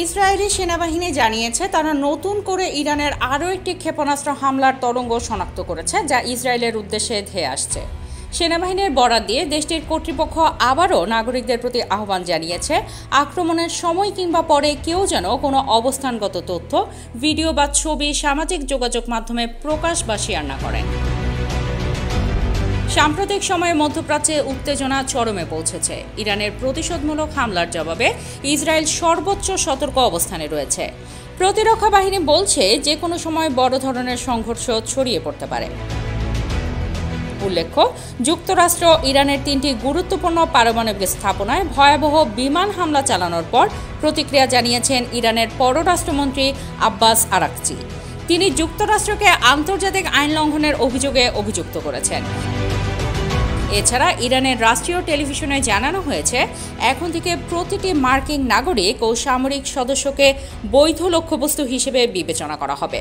Israeli সেনাবাহিনী জানিয়েছে তারা নতুন করে ইরানের আরও একটি ক্ষেপণাস্ত্র হামলার তরঙ্গ শনাক্ত করেছে, যা ইসরায়েলের উদ্দেশ্যে ধেয়ে আসছে। সেনাবাহিনীর বরাত দিয়ে দেশটির কর্তৃপক্ষ আবারও নাগরিকদের প্রতি আহ্বান জানিয়েছে, আক্রমণের সময় কিংবা পরে কেউ যেন কোনো অবস্থানগত তথ্য, ভিডিও বা ছবি সামাজিক যোগাযোগ মাধ্যমে প্রকাশ বা শেয়ার না করেন। সাম্প্রতিক সময়ে মধ্যপ্রাচ্যে উত্তেজনা চরমে পৌঁছেছে। ইরানের প্রতিশোধমূলক হামলার জবাবে ইসরায়েল সর্বোচ্চ সতর্ক অবস্থানে রয়েছে। প্রতিরক্ষা বাহিনী বলছে যে কোনো সময় বড় ধরনের সংঘর্ষ ছড়িয়ে পড়তে পারে। উল্লেখ্য, যুক্তরাষ্ট্র ইরানের 3টি গুরুত্বপূর্ণ পারমাণবিক স্থাপনায় ভয়াবহ বিমান হামলা চালানোর পর প্রতিক্রিয়া জানিয়েছেন ইরানের পররাষ্ট্রমন্ত্রী আব্বাস আরাকচি। তিনি যুক্তরাষ্ট্রকে আন্তর্জাতিক আইন লঙ্ঘনের অভিযোগে অভিযুক্ত করেছেন। এছাড়া ইরানের রাষ্ট্রীয় টেলিভিশনে জানানো হয়েছে, এখন থেকে প্রতিটি মার্কিন নাগরিক ও সামরিক সদস্যকে বৈধ লক্ষ্যবস্তু হিসেবে বিবেচনা করা হবে।